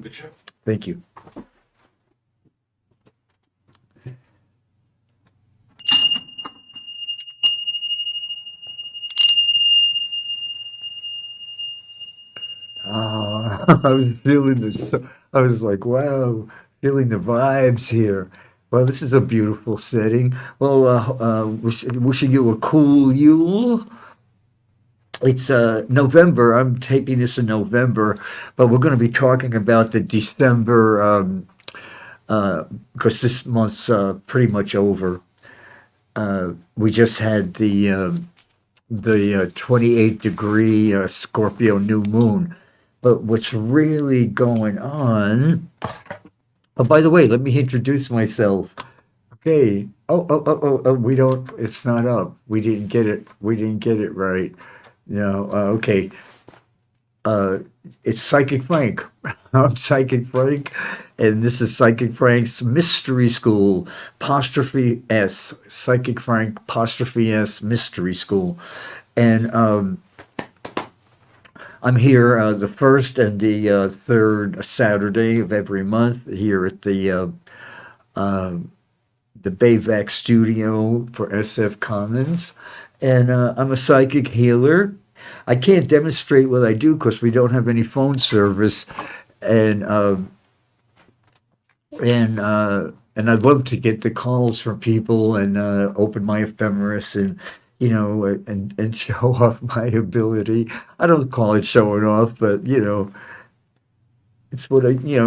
temperature. Thank you. I was feeling this. I was like, wow, feeling the vibes here. Well, this is a beautiful setting. Well, wishing you a cool Yule. It's November. I'm taping this in November, but we're going to be talking about the December because this month's pretty much over. We just had the 28-degree Scorpio new moon. But what's really going on? Oh, by the way, let me introduce myself. Okay. Oh, we don't, it's not up. We didn't get it. We didn't get it right. No, okay. Uh, it's Psychic Frank. I'm Psychic Frank, and this is Psychic Frank's Mystery School, apostrophe S. Psychic Frank, apostrophe S, Mystery School. And I'm here the first and the third Saturday of every month here at the Bayvac studio for SF Commons. And I'm a psychic healer. I can't demonstrate what I do because we don't have any phone service. And and I'd love to get the calls from people and open my ephemeris and and show off my ability. I don't call it showing off, but it's what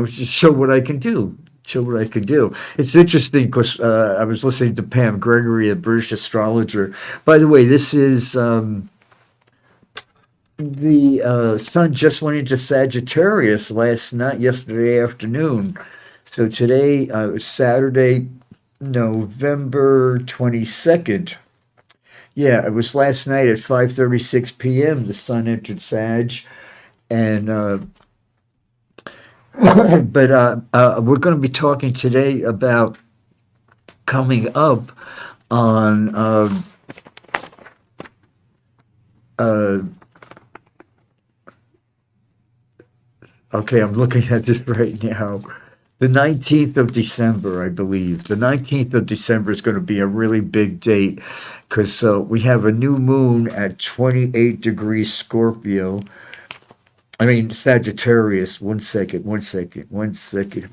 just show what I can do. Show what I can do. It's interesting because I was listening to Pam Gregory, a British astrologer. By the way, this is the sun just went into Sagittarius yesterday afternoon. So today was Saturday, November 22nd. Yeah, it was last night at 5:36 p.m. The sun entered Sag, and but we're going to be talking today about coming up on okay, I'm looking at this right now. The 19th of December, I believe. The 19th of December is going to be a really big date because we have a new moon at 28 degrees Scorpio. I mean, Sagittarius. One second.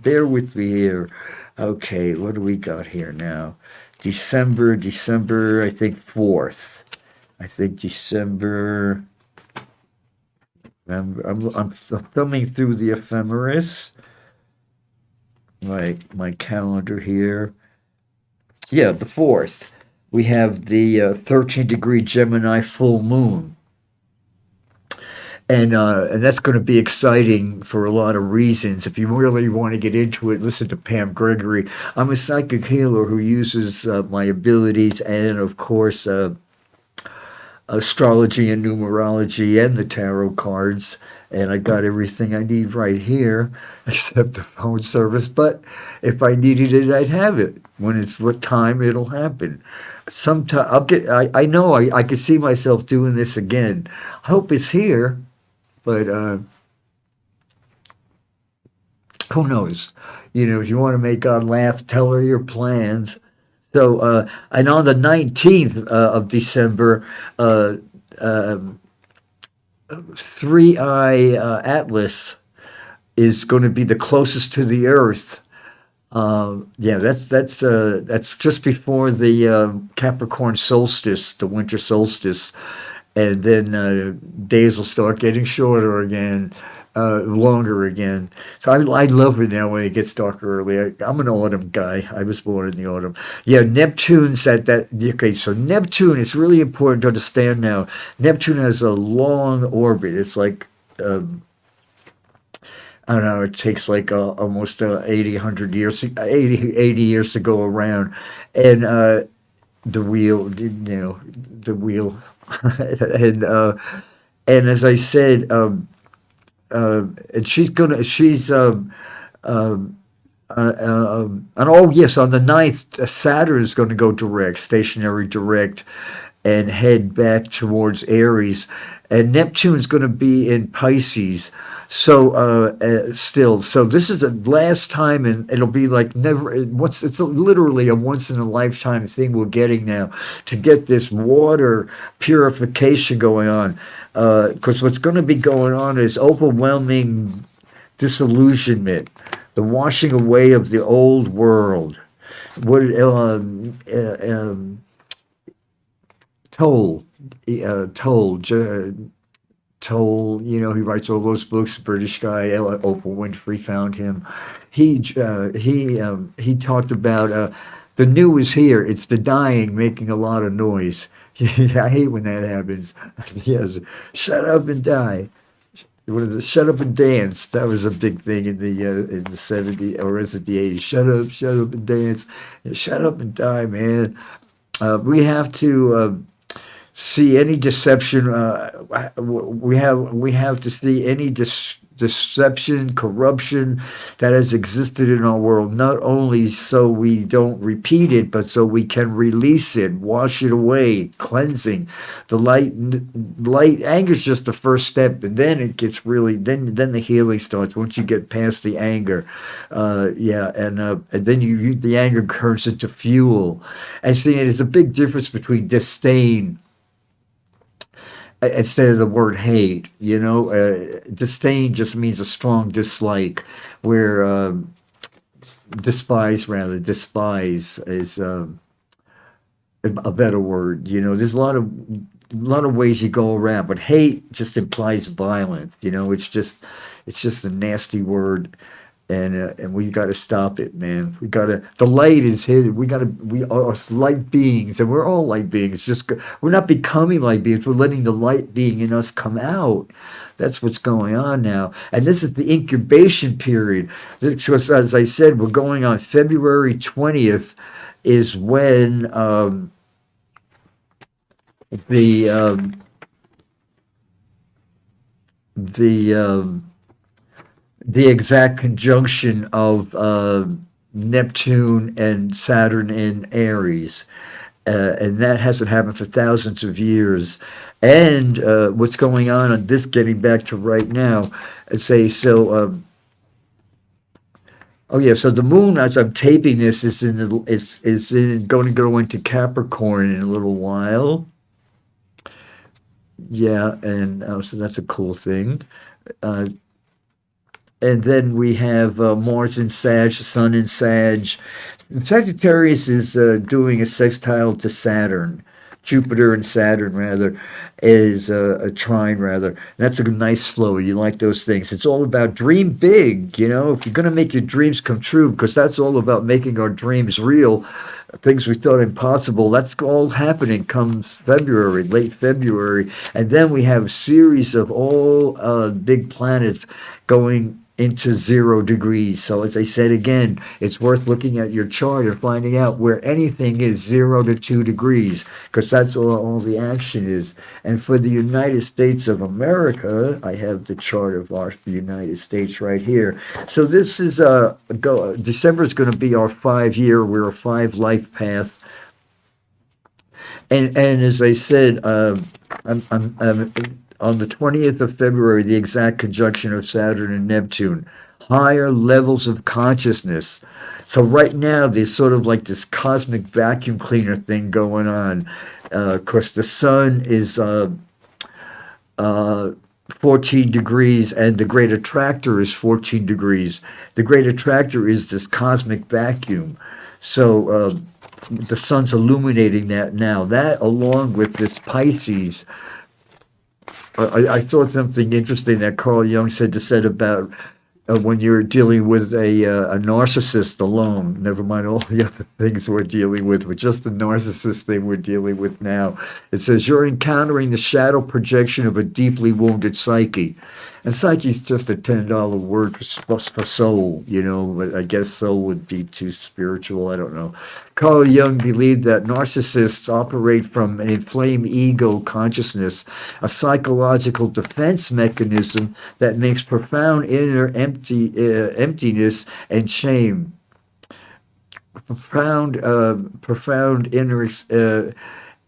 Bear with me here. Okay, what do we got here now? December, I think 4th. I think December. I'm thumbing through the ephemeris. My calendar here. Yeah, the 4th. We have the 13-degree Gemini full moon. And that's going to be exciting for a lot of reasons. If you really want to get into it, listen to Pam Gregory. I'm a psychic healer who uses my abilities and, of course, astrology and numerology and the tarot cards. And I got everything I need right here, except the phone service. But if I needed it, I'd have it. When it's what time it'll happen. Sometime I'll get. I know I could see myself doing this again. I hope it's here, but who knows? If you want to make God laugh, tell her your plans. So, and on the 19th of December, Three Eye Atlas is going to be the closest to the Earth. Yeah, that's just before the Capricorn solstice, the winter solstice, and then days will start getting shorter again, longer again. So I love it now when it gets dark early. I'm an autumn guy. I was born in the autumn. Yeah, Neptune's at that. Okay, so Neptune is really important to understand now. Neptune has a long orbit. It's like I don't know, it takes like almost 80, 100 years, 80 years to go around. And the wheel, the wheel. and and as I said, and and oh yes, on the 9th, Saturn is going to go direct, stationary direct, and head back towards Aries. and Neptune's going to be in Pisces. So still, so this is the last time, and it'll be like never. It's literally a once in a lifetime thing we're getting now to get this water purification going on. Because what's going to be going on is overwhelming disillusionment, the washing away of the old world. What Toll, Toll, Toll, you know, he writes all those books. British guy, Oprah Winfrey found him. He talked about the new is here. It's the dying making a lot of noise. I hate when that happens. Yes, shut up and die. What is it? Shut up and dance. That was a big thing in the 70s, or is it the 80s? Shut up and dance. Yeah, shut up and die, man. We have to see any deception. We have to see any deception, corruption that has existed in our world, not only so we don't repeat it, but so we can release it, wash it away, cleansing. The light anger is just the first step, and then it gets really, then the healing starts once you get past the anger. And then the anger turns into fuel. And see, there's a big difference between disdain instead of the word hate. You know, disdain just means a strong dislike, where despise is a better word. You know, there's a lot of ways you go around, but hate just implies violence. You know, it's just a nasty word. And we got to stop it, man. We got to. The light is hidden. We are light beings, and we're all light beings. We're not becoming light beings. We're letting the light being in us come out. That's what's going on now. And this is the incubation period. Because, as I said, we're going on February 20th, is when the exact conjunction of Neptune and Saturn in Aries. And that hasn't happened for thousands of years. And what's going on this, getting back to right now, so the moon, as I'm taping this, is going to go into Capricorn in a little while. Yeah, and so that's a cool thing. And then we have Mars in Sag, Sun in Sag. Sagittarius is doing a sextile to Saturn. Jupiter and Saturn, rather, is a trine, rather. That's a nice flow. You like those things. It's all about dream big, you know. If you're going to make your dreams come true, because that's all about making our dreams real, things we thought impossible, that's all happening comes February, late February. And then we have a series of all big planets going into 0 degrees. So as I said again, it's worth looking at your chart and finding out where anything is 0 to 2 degrees, because that's all the action is. And for the United States of America, I have the chart of the United States right here. So this is December is going to be our 5-year. We're a 5 life path. And as I said, I'm on the 20th of February, the exact conjunction of Saturn and Neptune, higher levels of consciousness. So right now, there's sort of like this cosmic vacuum cleaner thing going on. Of course, the sun is 14 degrees, and the great attractor is 14 degrees. The great attractor is this cosmic vacuum. So the sun's illuminating that now. That, along with this Pisces, I thought something interesting that Carl Jung said about when you're dealing with a narcissist alone, never mind all the other things we're dealing with, but just the narcissist thing we're dealing with now. It says you're encountering the shadow projection of a deeply wounded psyche. And psyche is just a $10 word for soul, you know, but I guess soul would be too spiritual. I don't know. Carl Jung believed that narcissists operate from an inflamed ego consciousness, a psychological defense mechanism that makes profound inner emptiness and shame. Profound inner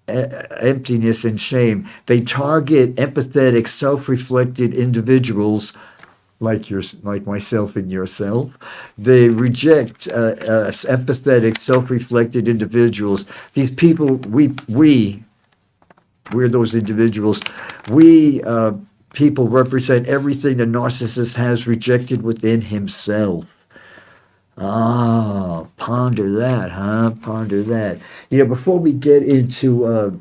emptiness and shame. They target empathetic, self-reflected individuals like myself and yourself. They reject empathetic, self-reflected individuals. These people, we're those individuals. We people represent everything the narcissist has rejected within himself. Ah, ponder that, huh? Ponder that. Before we get into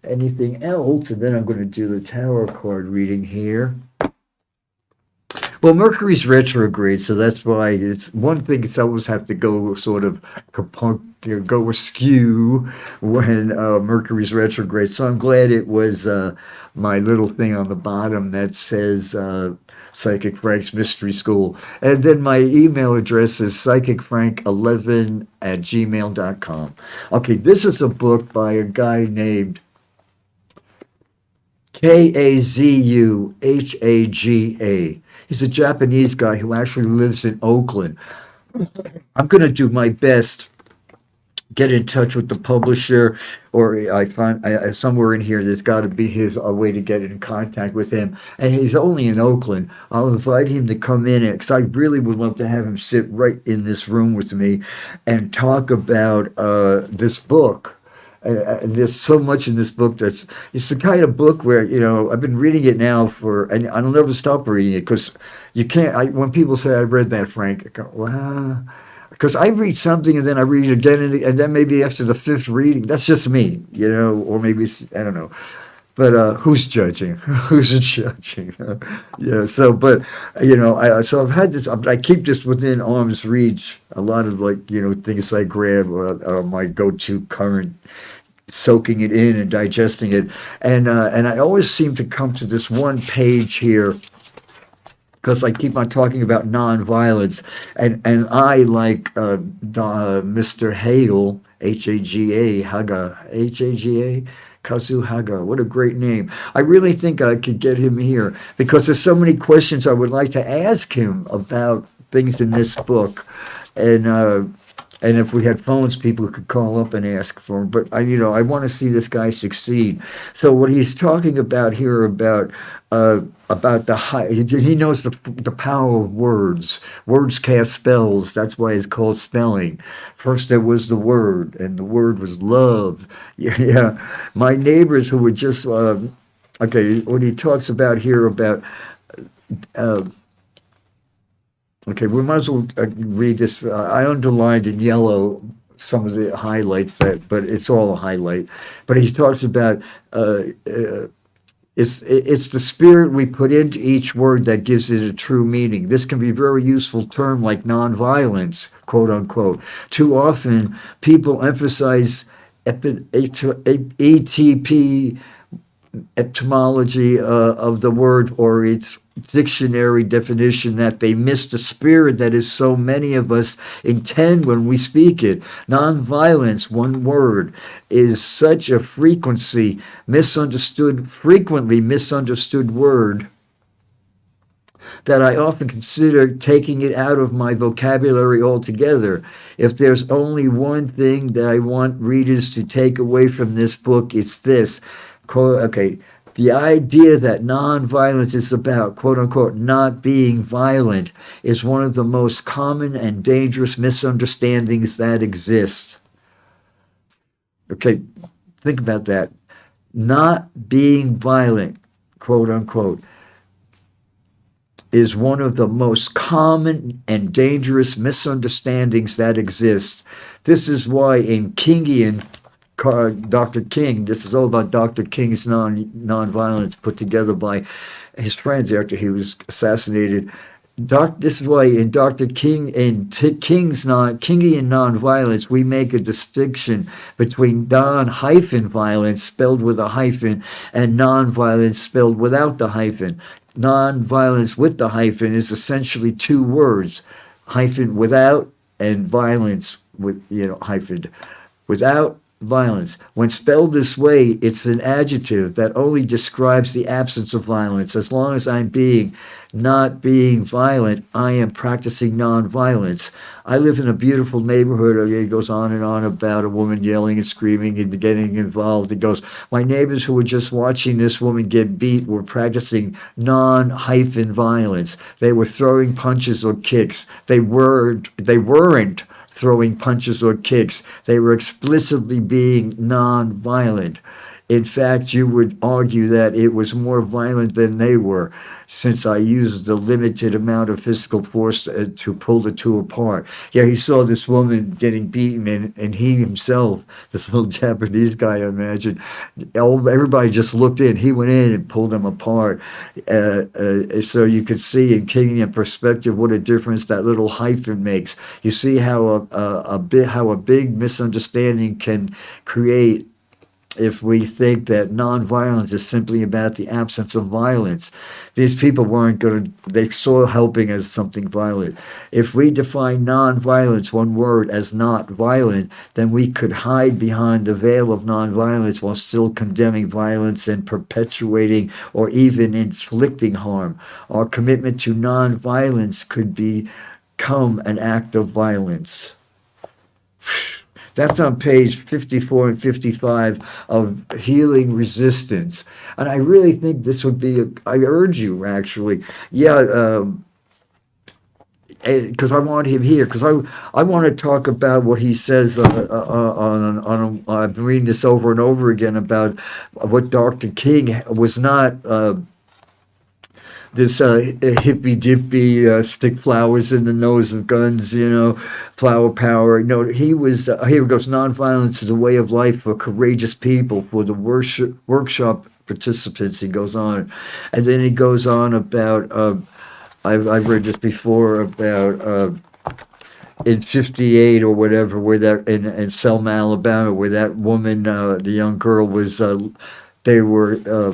anything else, and then I'm going to do the tarot card reading here. Well, Mercury's retrograde, so that's why it's one thing. It's always have to go sort of go askew when Mercury's retrograde. So I'm glad it was my little thing on the bottom that says Psychic Frank's Mystery School. And then my email address is psychicfrank11@gmail.com. Okay, this is a book by a guy named Kazuhaga. He's a Japanese guy who actually lives in Oakland. I'm going to do my best, get in touch with the publisher, or I find somewhere in here there's got to be a way to get in contact with him. And he's only in Oakland. I'll invite him to come in because I really would love to have him sit right in this room with me and talk about this book. There's so much in this book it's the kind of book where I've been reading it now and I'll never stop reading it because you can't. When people say I read that, Frank, I go, wow, because I read something and then I read it again and then maybe after the fifth reading, that's just me, or maybe I don't know. But who's judging? Who's judging? Yeah. So, but so I've had this. I keep this within arm's reach. A lot of things I grab are my go-to current, soaking it in and digesting it, and I always seem to come to this one page here because I keep on talking about nonviolence, and I like Mr. Hagel, Haga, Kazu Haga. What a great name. I really think I could get him here because there's so many questions I would like to ask him about things in this book. And if we had phones, people could call up and ask for him. But I want to see this guy succeed. So what he's talking about here about the high, he knows the power of words. Words cast spells. That's why it's called spelling. First there was the word, and the word was love. Yeah. My neighbors who were just okay. What he talks about here about. Okay, we might as well read this. I underlined in yellow some of the highlights, but it's all a highlight. But he talks about it's the spirit we put into each word that gives it a true meaning. This can be a very useful term like nonviolence, quote unquote. Too often, people emphasize ETP etymology of the word or its dictionary definition that they miss the spirit that is so many of us intend when we speak it. Nonviolence, one word, is such a frequently misunderstood word that I often consider taking it out of my vocabulary altogether. If there's only one thing that I want readers to take away from this book, it's this. Okay, the idea that nonviolence is about, quote unquote, not being violent is one of the most common and dangerous misunderstandings that exist. Okay, think about that. Not being violent, quote unquote, is one of the most common and dangerous misunderstandings that exist. This is why in Kingian, Dr. King, this is all about Dr. King's nonviolence put together by his friends after he was assassinated. This is why in Dr. King, in Kingian nonviolence, we make a distinction between non-violence, spelled with a hyphen, and nonviolence, spelled without the hyphen. Nonviolence with the hyphen is essentially two words, hyphen without and violence with hyphen. Without violence. When spelled this way, it's an adjective that only describes the absence of violence. As long as I'm not being violent, I am practicing nonviolence. I live in a beautiful neighborhood. Okay, it goes on and on about a woman yelling and screaming and getting involved. It goes, my neighbors who were just watching this woman get beat were practicing non-violence. They were throwing punches or kicks. They weren't throwing punches or kicks. They were explicitly being non-violent. In fact, you would argue that it was more violent than they were, since I used the limited amount of physical force to pull the two apart. Yeah, he saw this woman getting beaten, and he himself, this little Japanese guy, I imagine, everybody just looked in. He went in and pulled them apart. So you could see, in keeping in perspective, what a difference that little hyphen makes. You see how a big misunderstanding can create if we think that nonviolence is simply about the absence of violence. These people they saw helping as something violent. If we define nonviolence, one word, as not violent, then we could hide behind the veil of nonviolence while still condemning violence and perpetuating or even inflicting harm. Our commitment to nonviolence could become an act of violence. That's on page 54 and 55 of Healing Resistance. And I really think this would be, I urge you, actually, because I want him here, because I want to talk about what he says on I've been reading this over and over again about what Dr. King was not this hippy-dippy stick flowers in the nose of guns, flower power. No, he was, here it goes, nonviolence is a way of life for courageous people, for the workshop participants, he goes on. And then he goes on about, I've read this before, about in 58 or whatever, where that, in Selma, Alabama, where that woman, the young girl was, they were,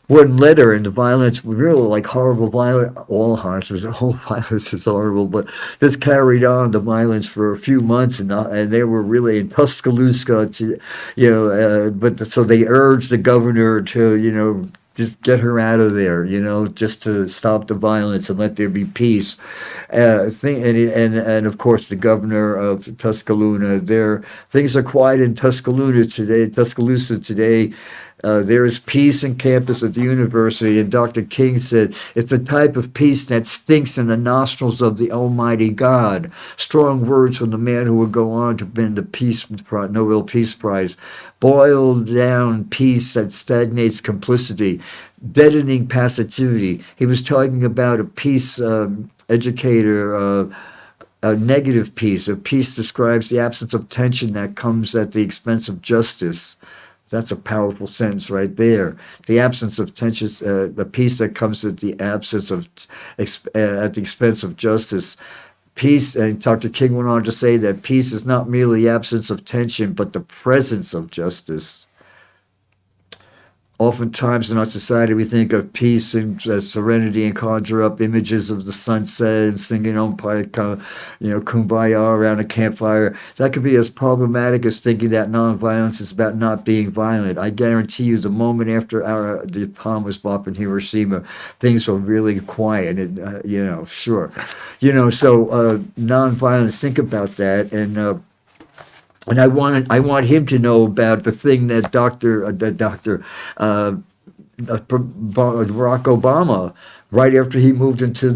wouldn't let her, and the violence was really like horrible violence. All violence is horrible, but this carried on the violence for a few months, and they were really in Tuscaloosa, so they urged the governor to, just get her out of there, just to stop the violence and let there be peace. And of course, the governor of Tuscaloosa, things are quiet in Tuscaloosa today. There is peace in campus at the university, and Dr. King said, it's the type of peace that stinks in the nostrils of the Almighty God. Strong words from the man who would go on to win the Nobel Peace Prize. Boiled down peace that stagnates complicity, deadening passivity. He was talking about a peace educator, a negative peace. A peace describes the absence of tension that comes at the expense of justice. That's a powerful sentence right there. The absence of tension, the peace that comes at the absence of, at the expense of justice. Peace, and Dr. King went on to say that peace is not merely the absence of tension, but the presence of justice. Oftentimes in our society, we think of peace and serenity and conjure up images of the sunset and singing kumbaya around a campfire. That could be as problematic as thinking that nonviolence is about not being violent. I guarantee you, the moment after the bomb was dropped in Hiroshima, things were really quiet. And, sure, so nonviolence. Think about that, and I want him to know about the thing that Barack Obama, right after he moved into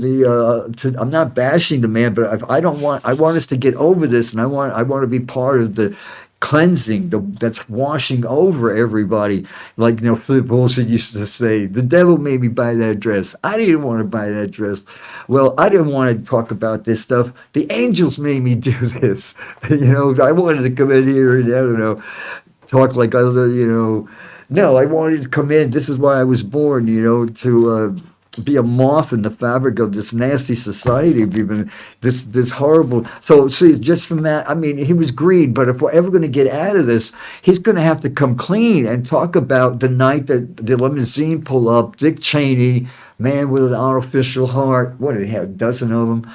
I'm not bashing the man, but I want us to get over this, and I want to be part of the cleansing that's washing over everybody. Like, Philip Olsen used to say, the devil made me buy that dress. I didn't want to buy that dress. Well, I didn't want to talk about this stuff. The angels made me do this. I wanted to come in here and, talk like other, no, I wanted to come in. This is why I was born, to be a moth in the fabric of this nasty society. This horrible. So see, just from that, he was green. But if we're ever going to get out of this, he's going to have to come clean and talk about the night that the limousine pulled up. Dick Cheney, man with an artificial heart. What did he have? A dozen of them.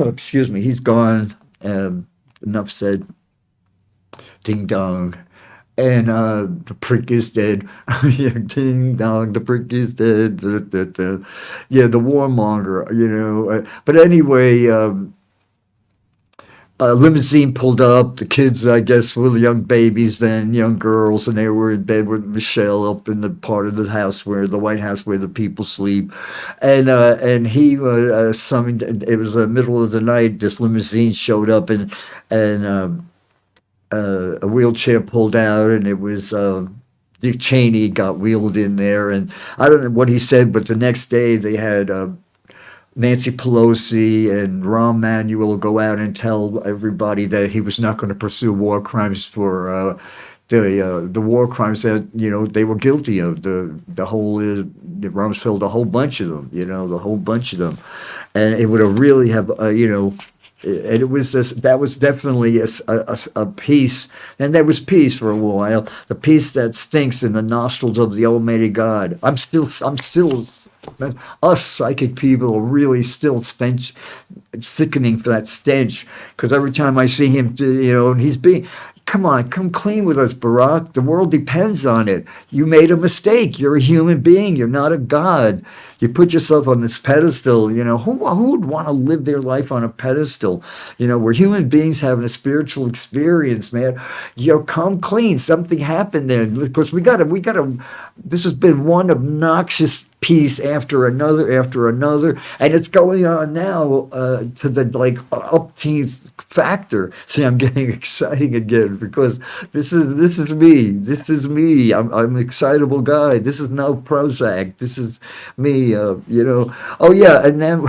Excuse me. He's gone. Enough said. Ding dong. And the prick is dead. Yeah, ding dong, the prick is dead. Yeah, the warmonger, you know. But anyway, a limousine pulled up. The kids, I guess, were young babies then, young girls, and they were in bed with Michelle up in the part of the house where the White House where the people sleep. And he summoned. It was the middle of the night. This limousine showed up, and a wheelchair pulled out, and it was Dick Cheney got wheeled in there. And I don't know what he said, but the next day they had Nancy Pelosi and Rahm Emanuel go out and tell everybody that he was not going to pursue war crimes for the war crimes that they were guilty of. The whole Rumsfeld, a whole bunch of them, the whole bunch of them, and it would have really have and it was this, that was definitely a peace, and there was peace for a while. The peace that stinks in the nostrils of the Almighty God. Us psychic people are really still sickening for that stench. Because every time I see him, and he's being, come on, come clean with us, Barack. The world depends on it. You made a mistake. You're a human being. You're not a god. You put yourself on this pedestal. Who would want to live their life on a pedestal? We're human beings having a spiritual experience, man. Come clean. Something happened there. Because we gotta. This has been one obnoxious piece after another, and it's going on now to the upteenth factor. See, I'm getting exciting again because this is me. I'm an excitable guy. This is no Prozac. This is me. Oh yeah, and then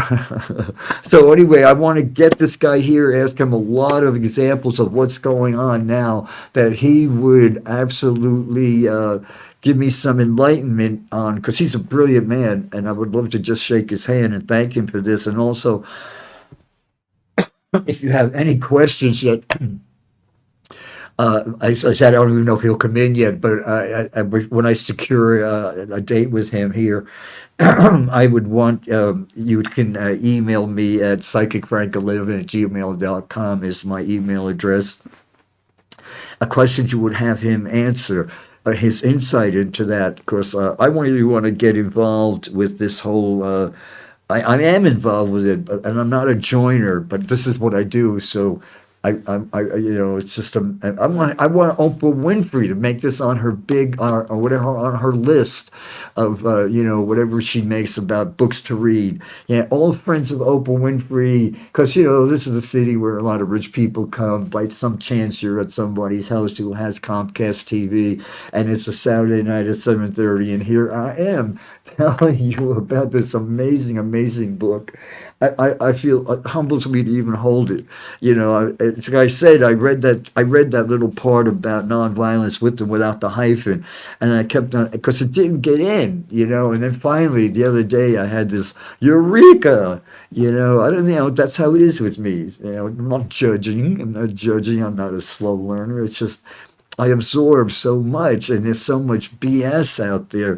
so anyway, I want to get this guy here, ask him a lot of examples of what's going on now that he would absolutely give me some enlightenment on, because he's a brilliant man, and I would love to just shake his hand and thank him for this. And also, if you have any questions yet, I said I don't even know if he'll come in yet, but when I secure a date with him here, I would want you can email me at psychicfrank11@gmail.com is my email address. A question you would have him answer. His insight into that, because I really want to get involved with this whole. I am involved with it, and I'm not a joiner, but this is what I do. So it's just I want Oprah Winfrey to make this on her big or whatever on her list of whatever she makes about books to read. Yeah, all friends of Oprah Winfrey, because this is a city where a lot of rich people come. By some chance, you're at somebody's house who has Comcast TV, and it's a Saturday night at 7:30, and here I am telling you about this amazing book. I feel it humbles me to even hold it. It's like I said, I read that little part about nonviolence with and without the hyphen, and I kept on because it didn't get in, and then finally the other day I had this eureka. I don't know. That's how it is with me. I'm not judging. I'm not a slow learner. It's just I absorb so much, and there's so much BS out there.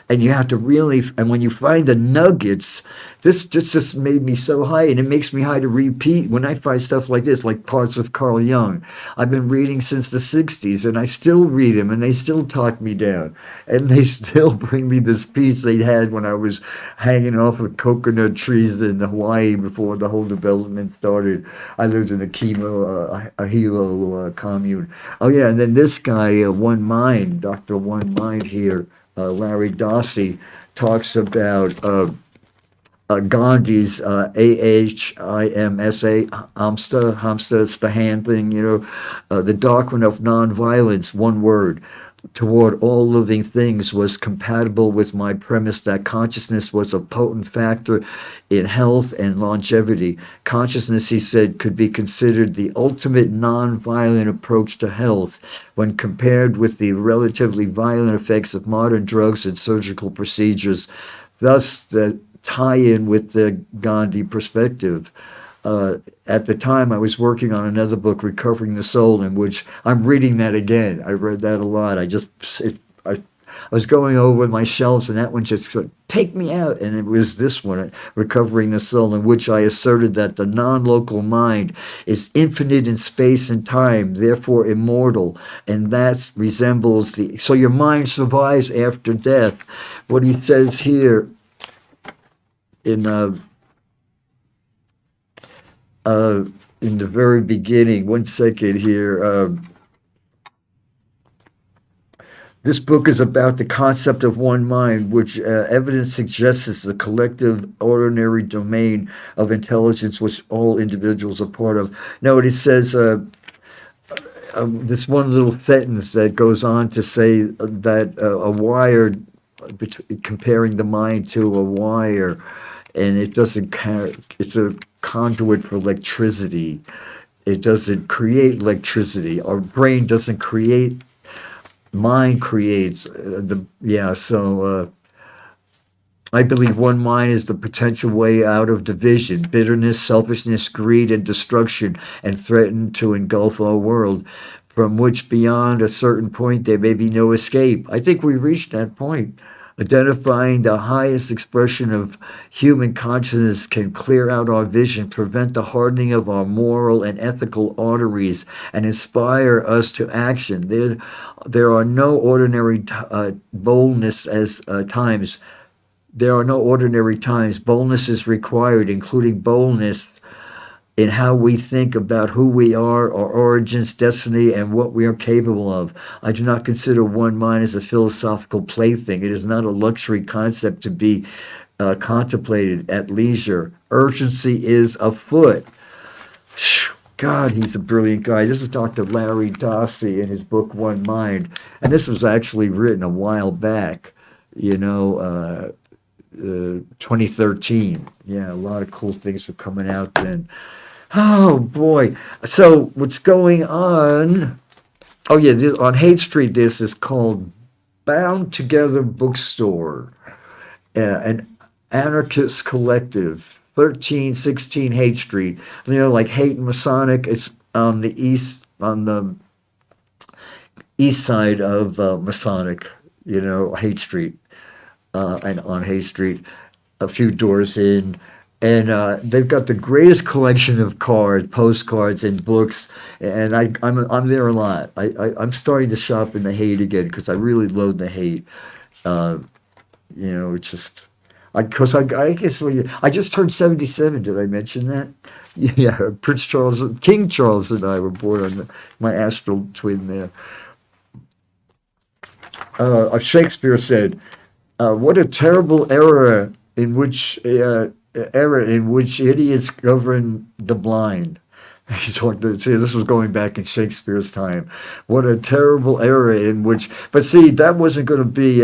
And you have to really, and when you find the nuggets, this just made me so high, and it makes me high to repeat when I find stuff like this, like parts of Carl Jung. I've been reading since the 60s, and I still read him, and they still talk me down. And they still bring me this peace they had when I was hanging off of coconut trees in Hawaii before the whole development started. I lived in a Hilo commune. Oh, yeah, and then this guy, One Mind, Dr. One Mind here, Larry Dossey, talks about Gandhi's AHIMSA, Hamsta, it's the hand thing, the doctrine of nonviolence, one word, toward all living things was compatible with my premise that consciousness was a potent factor in health and longevity. Consciousness, he said, could be considered the ultimate nonviolent approach to health when compared with the relatively violent effects of modern drugs and surgical procedures. Thus, the tie-in with the Gandhi perspective. At the time, I was working on another book, Recovering the Soul, in which I'm reading that again. I read that a lot. I was going over my shelves, and that one just said, "Take me out," and it was this one, "Recovering the Soul," in which I asserted that the non-local mind is infinite in space and time, therefore immortal, and that resembles the. So your mind survives after death. What he says here in the very beginning. One second here. This book is about the concept of one mind, which evidence suggests is the collective ordinary domain of intelligence which all individuals are part of. Now, it says this one little sentence that goes on to say that a wire, comparing the mind to a wire, and it doesn't carry, it's a conduit for electricity. It doesn't create electricity. Our brain doesn't create. Mind creates I believe one mind is the potential way out of division, bitterness, selfishness, greed, and destruction, and threaten to engulf our world, from which beyond a certain point there may be no escape. I think we reached that point. Identifying the highest expression of human consciousness can clear out our vision, prevent the hardening of our moral and ethical arteries, and inspire us to action. There are no ordinary boldness as times. There are no ordinary times. Boldness is required, including boldness in how we think about who we are, our origins, destiny, and what we are capable of. I do not consider one mind as a philosophical plaything. It is not a luxury concept to be contemplated at leisure. Urgency is afoot. God, he's a brilliant guy. This is Dr. Larry Dossey in his book, One Mind. And this was actually written a while back, 2013. Yeah, a lot of cool things were coming out then. Oh boy. So what's going on? Oh yeah, on Haight Street, this is called Bound Together Bookstore, an anarchist collective, 1316 Haight Street. Like Haight and Masonic, it's on the east side of Masonic, Haight Street, and on Haight Street, a few doors in. And they've got the greatest collection of cards, postcards, and books. And I'm there a lot. I'm starting to shop in the Haight again because I really love the Haight. It's just I guess I just turned 77. Did I mention that? Yeah, King Charles, and I were born on my astral twin there. Shakespeare said, "What a terrible era in which." Era in which idiots govern the blind." This was going back in Shakespeare's time. What a terrible era in which, but see, that wasn't going to be,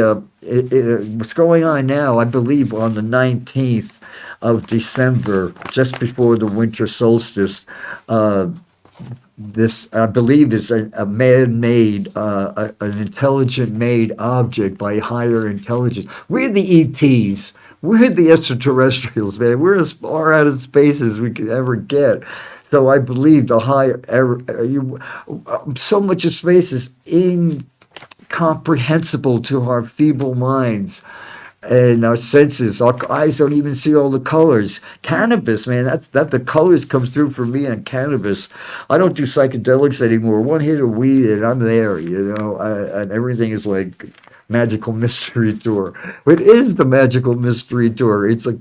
what's going on now, I believe on the 19th of December, just before the winter solstice, this, I believe, is a man-made, an intelligent-made object by higher intelligence. We're the ETs. We're the extraterrestrials, man. We're as far out of space as we could ever get. So I believe the higher, so much of space is incomprehensible to our feeble minds and our senses. Our eyes don't even see all the colors. Cannabis, man, that the colors come through for me on cannabis. I don't do psychedelics anymore. One hit of weed and I'm there, and everything is like magical mystery tour. It is the magical mystery tour. It's a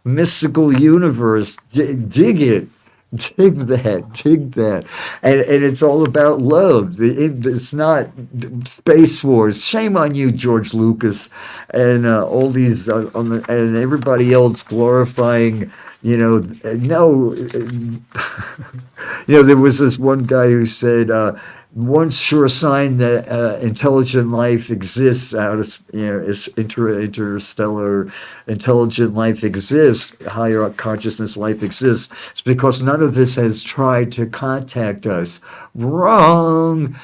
mystical universe. Dig it. Dig that. And it's all about love. It's not space wars. Shame on you, George Lucas, and all these and everybody else glorifying. No. There was this one guy who said, one sure sign that intelligent life exists out of, is interstellar intelligent life exists, higher consciousness life exists. It's because none of this has tried to contact us. Wrong.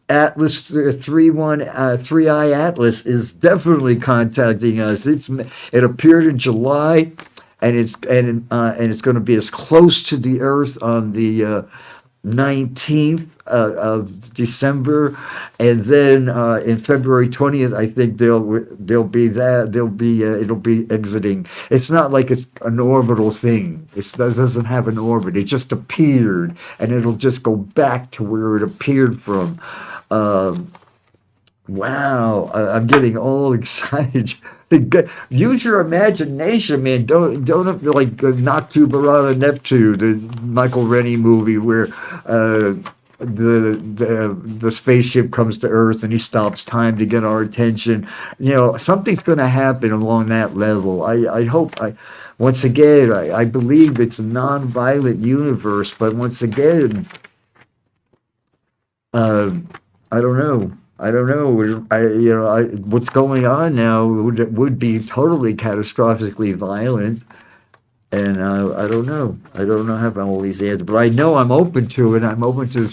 Atlas 3-Eye Atlas is definitely contacting us. It appeared in July, and it's going to be as close to the Earth on the 19th of December, and then in February 20th, I think they'll be it'll be exiting. It's not like it's an orbital thing. It doesn't have an orbit. It just appeared, and it'll just go back to where it appeared from. Um, Wow, I'm getting all excited. Use your imagination, man. Don't like Noctu Neptune, the Michael Rennie movie where the spaceship comes to Earth and he stops time to get our attention. Something's going to happen along that level. I hope. Once again, I believe it's a non-violent universe, but once again, uh, I don't know. I don't know. What's going on now would be totally catastrophically violent, and I don't know. I don't know have all these answers, but I know I'm open to it. I'm open to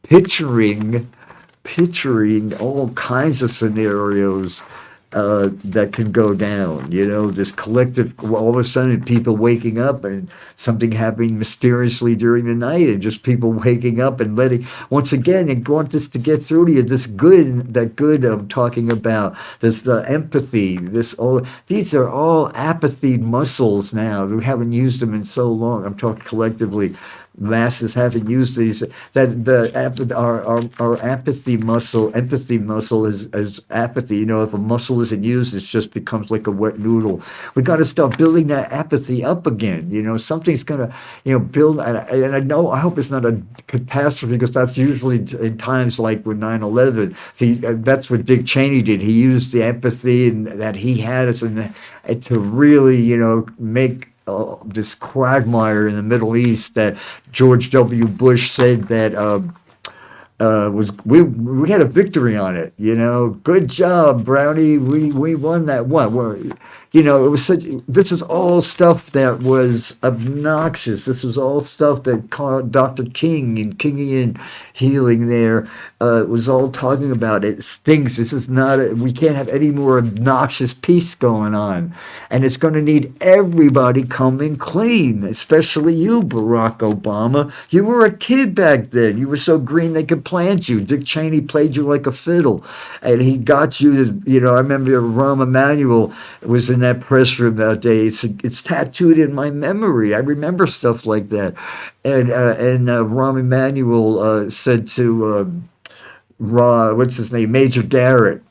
picturing, picturing all kinds of scenarios that can go down. This collective, all of a sudden, people waking up and something happening mysteriously during the night, and just people waking up and letting, once again, and want this to get through to you, that good I'm talking about, this empathy, these are all apathy muscles now. We haven't used them in so long. I'm talking collectively. Masses haven't used these. That our empathy muscle is apathy. If a muscle isn't used, it just becomes like a wet noodle. We got to start building that apathy up again. Something's gonna build. And I know, I hope it's not a catastrophe, because that's usually in times like with 9/11. That's what Dick Cheney did. He used the empathy and that he had us to really make this quagmire in the Middle East that George W. Bush said that was we had a victory on it. Good job, Brownie. We won that one. It was such. This is all stuff that was obnoxious. This was all stuff that Dr. King and Kingian healing there was all talking about. It stinks. This is not. We can't have any more obnoxious peace going on, and it's going to need everybody coming clean, especially you, Barack Obama. You were a kid back then. You were so green they could plant you. Dick Cheney played you like a fiddle, and he got you to. I remember Rahm Emanuel was in that press room that day. It's tattooed in my memory. I remember stuff like that. And Rahm Emanuel said to what's his name, Major Garrett.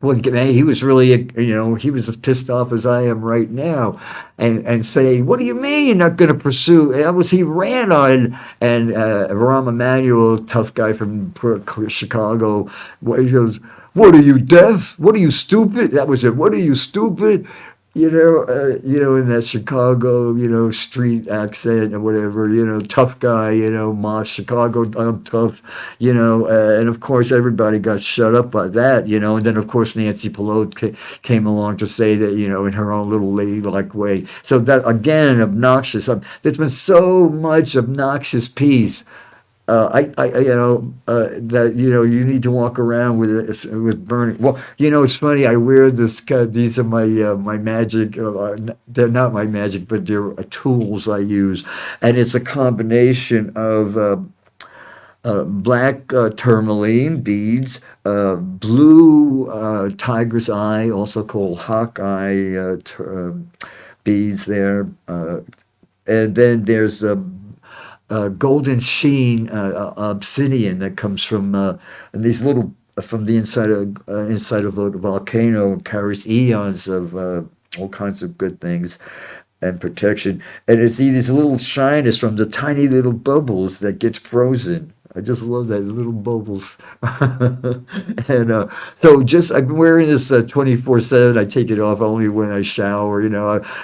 Well, he was really, he was as pissed off as I am right now, and saying, "What do you mean you're not going to pursue?" That was he ran on, and Rahm Emanuel, tough guy from Chicago, he goes, "What are you, deaf? What are you, stupid?" That was it. "What are you, stupid?" In that Chicago, street accent or whatever, tough guy, ma Chicago, I'm tough, and of course everybody got shut up by that, and then of course Nancy Pelosi came along to say that, in her own little ladylike way. So that again, obnoxious. There's been so much obnoxious peace. That you need to walk around with burning. Well, it's funny. I wear this. These are my magic. They're not my magic, but they're tools I use, and it's a combination of black tourmaline beads, blue tiger's eye, also called hawk eye beads. There, and then there's golden sheen obsidian that comes from these little from the inside of a volcano, carries eons of all kinds of good things and protection. And it's these little shyness from the tiny little bubbles that get frozen. I just love that little bubbles. And so I've been wearing this 24/7. I take it off only when I shower,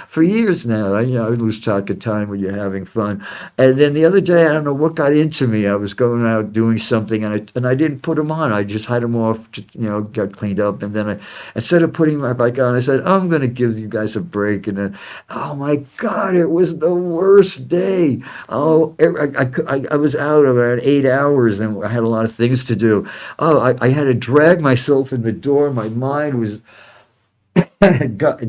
for years now. I lose track of time when you're having fun. And then the other day, I don't know what got into me. I was going out doing something, and I didn't put them on. I just had them off, got cleaned up. And then instead of putting my bike on, I said, I'm going to give you guys a break. And then, oh my God, it was the worst day. Oh, I was out about 8 hours, and I had a lot of things to do. Oh, I had to drag myself in the door. My mind was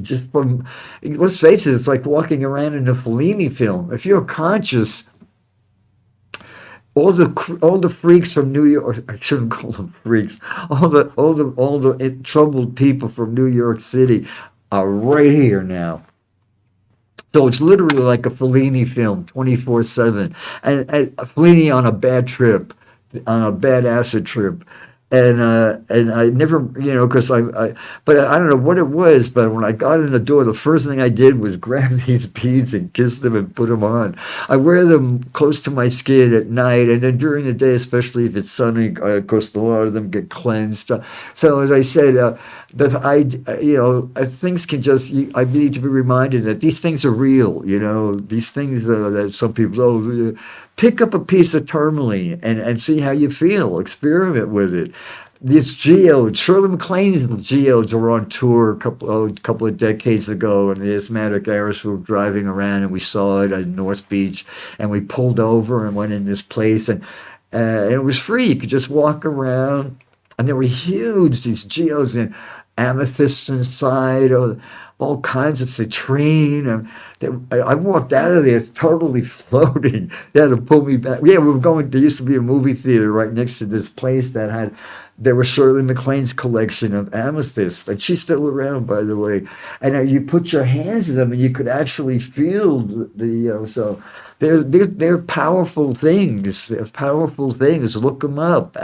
just from, let's face it, it's like walking around in a Fellini film. If you're conscious, all the freaks from New York. I shouldn't call them freaks. All the troubled people from New York City are right here now. So it's literally like a Fellini film, 24/7, and Fellini on a bad trip, on a bad acid trip, and I never, because but I don't know what it was, but when I got in the door, the first thing I did was grab these beads and kiss them and put them on. I wear them close to my skin at night, and then during the day, especially if it's sunny, of course, a lot of them get cleansed. So as I said, things can just. I need to be reminded that these things are real. These things that some people pick up a piece of tourmaline and see how you feel. Experiment with it. These geodes, Shirley MacLaine's geodes were on tour a couple of decades ago, and the asthmatic Irish were driving around, and we saw it at North Beach, and we pulled over and went in this place, and it was free. You could just walk around, and they were huge, these geodes, and amethyst inside, all kinds of citrine. And I walked out of there totally floating. They had to pull me back. Yeah, we were going. There used to be a movie theater right next to this place that had. There was Shirley MacLaine's collection of amethyst, and she's still around, by the way. And you put your hands in them, and you could actually feel so they're powerful things. They're powerful things. Look them up.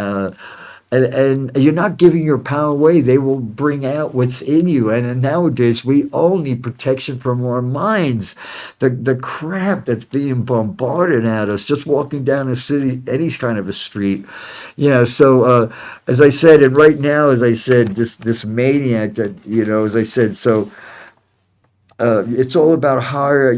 And you're not giving your power away. They will bring out what's in you. And nowadays, we all need protection from our minds. The crap that's being bombarded at us, just walking down a city, any kind of a street. So as I said, and right now, as I said, this maniac that, as I said, so it's all about higher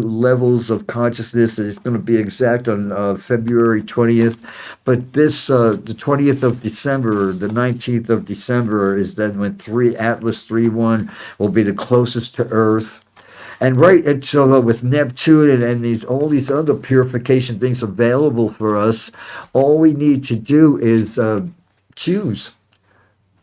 levels of consciousness, and it's going to be exact on February 20th. But the 20th of December, the 19th of December is then when Atlas 3-1 will be the closest to Earth. And right, and so with Neptune and all these other purification things available for us, all we need to do is choose.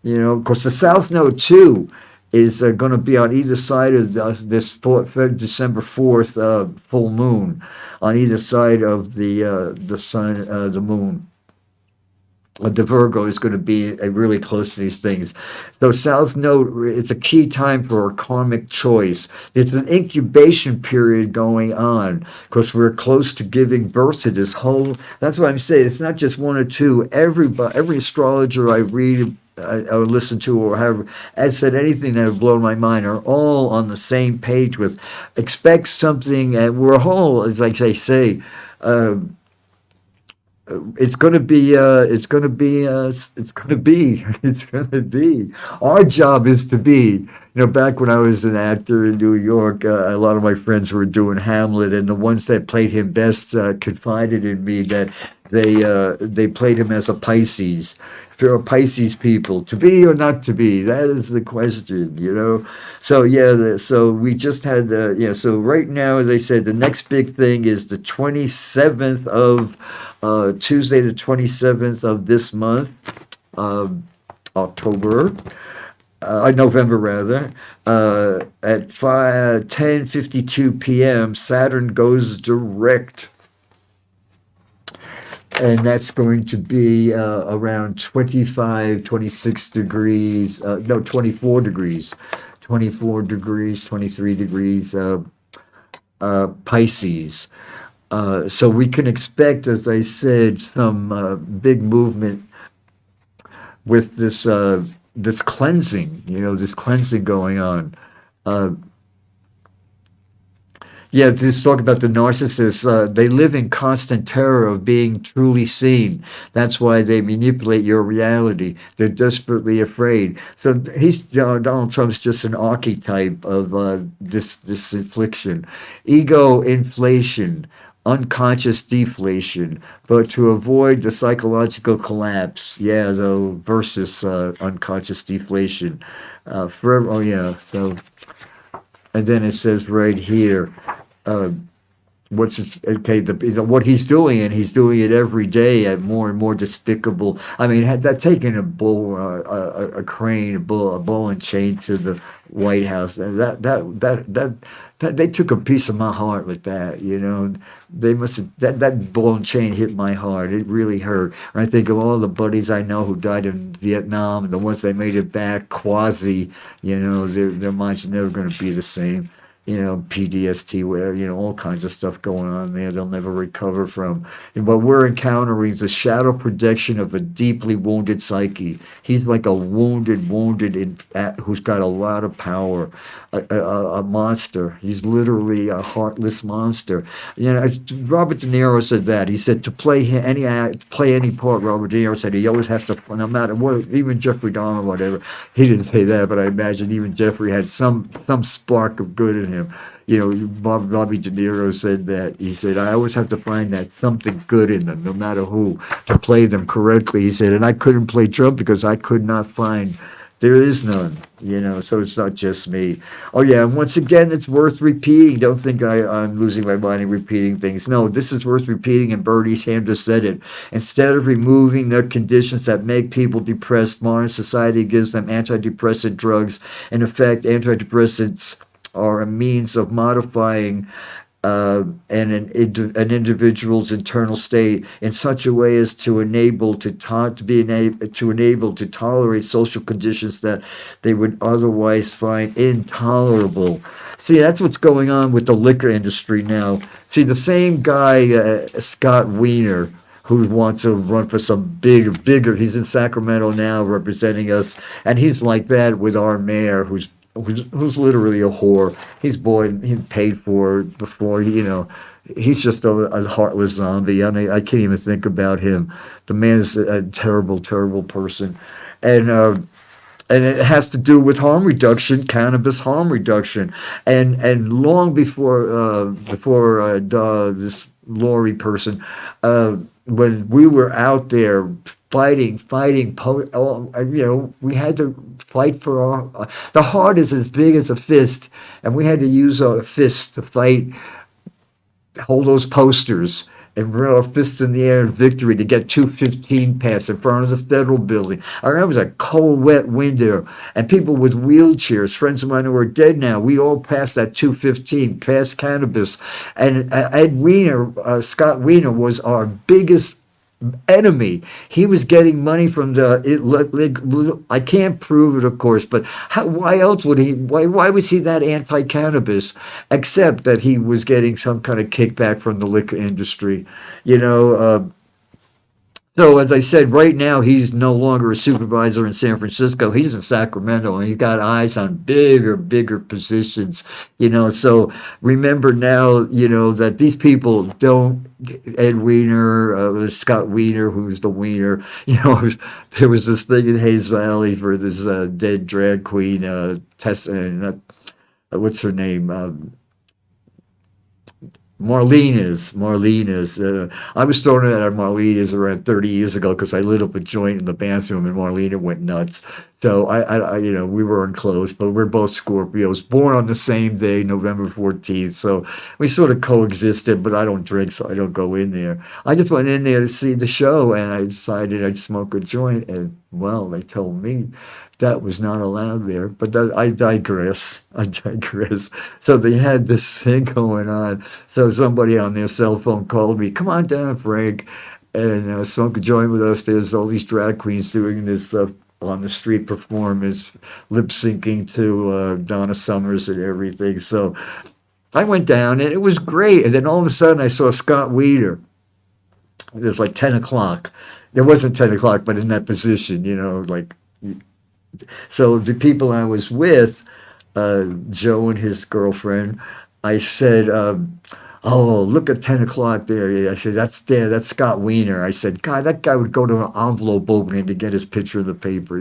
Of course, the South Node too is going to be on either side of this December 4th full moon, on either side of the sun, the moon. The Virgo is going to be really close to these things. So South Node, it's a key time for a karmic choice. There's an incubation period going on because we're close to giving birth to this whole. That's what I'm saying. It's not just one or two. Every astrologer I read, or listen to, or have said anything that have blown my mind, are all on the same page with expect something, and we're all, as like they say, it's going to be. Our job is to be. Back when I was an actor in New York, a lot of my friends were doing Hamlet, and the ones that played him best confided in me that they played him as a Pisces. If you're a Pisces people, to be or not to be, that is the question, So so we just had So right now, as I said, the next big thing is the 27th of Tuesday, the 27th of this month, October. November rather, at 10:52 p.m. Saturn goes direct. And that's going to be around 25, 26 degrees, 24 degrees, 23 degrees, Pisces. So we can expect, as I said, some big movement with this cleansing, this cleansing going on. Just talk about the narcissists. They live in constant terror of being truly seen. That's why they manipulate your reality. They're desperately afraid. So Donald Trump's just an archetype of this affliction. Ego inflation, unconscious deflation, but to avoid the psychological collapse. Versus unconscious deflation. So, and then it says right here, what he's doing, and he's doing it every day at more and more despicable. I mean, had that taken a crane, a ball and chain to the White House, that they took a piece of my heart with that. They must have that ball and chain hit my heart. It really hurt. And I think of all the buddies I know who died in Vietnam, and the ones that made it back, quasi. Their minds are never going to be the same. PTSD, where, all kinds of stuff going on there they'll never recover from. And what we're encountering is the shadow projection of a deeply wounded psyche. He's like a who's got a lot of power, a monster. He's literally a heartless monster. Robert De Niro said that. He said to play any part, Robert De Niro said he always has to, no matter what, even Jeffrey Dahmer, whatever. He didn't say that, but I imagine even Jeffrey had some spark of good in him. Bobby De Niro said that. He said, I always have to find that something good in them, no matter who, to play them correctly. He said, and I couldn't play Trump because I could not find, there is none, so it's not just me. Oh, yeah, and once again, it's worth repeating. Don't think I'm losing my mind and repeating things. No, this is worth repeating, and Bernie Sanders said it. Instead of removing the conditions that make people depressed, modern society gives them antidepressant drugs. In effect, antidepressants are a means of modifying an individual's internal state in such a way as to enable to tolerate social conditions that they would otherwise find intolerable. See, that's what's going on with the liquor industry now. See, the same guy, Scott Wiener, who wants to run for some bigger. He's in Sacramento now representing us, and he's like that with our mayor, who's literally a whore. He's paid for it before. He's just a heartless zombie. I mean, I can't even think about him. The man is a terrible, terrible person, and it has to do with harm reduction, cannabis harm reduction, and long before this Lori person, when we were out there fighting, we had to fight for the heart is as big as a fist, and we had to use our fists to fight, hold those posters, and run our fists in the air in victory to get 215 passed in front of the federal building. I remember it was a cold, wet winter, and people with wheelchairs, friends of mine who are dead now, we all passed that 215, passed cannabis. And Scott Wiener was our biggest enemy. He was getting money from I can't prove it, of course, but why else would he? Why was he that anti-cannabis? Except that he was getting some kind of kickback from the liquor industry. So as I said, right now he's no longer a supervisor in San Francisco. He's in Sacramento, and he's got eyes on bigger positions. So remember now, that these people don't. Ed Weiner, Scott Weiner, who's the Wiener. There was this thing in Hayes Valley for this dead drag queen, Tessa. What's her name? Marlena's. I was thrown out of Marlena's around 30 years ago because I lit up a joint in the bathroom and Marlena went nuts. So we weren't close, but we're both Scorpios, born on the same day, November 14th. So we sort of coexisted, but I don't drink, so I don't go in there. I just went in there to see the show, and I decided I'd smoke a joint, and well, they told me that was not allowed there. But I digress. So they had this thing going on. So somebody on their cell phone called me, "Come on down, Frank, and smoke a joint with us." There's all these drag queens doing this on the street performance, lip syncing to Donna Summers and everything. So I went down, and it was great. And then all of a sudden, I saw Scott Weeder. It was like 10 o'clock. It wasn't 10 o'clock, but in that position, like. So the people I was with, Joe and his girlfriend, I said, "Oh, look at 10 o'clock there." I said, that's Scott Weiner. I said, "God, that guy would go to an envelope opening to get his picture in the paper,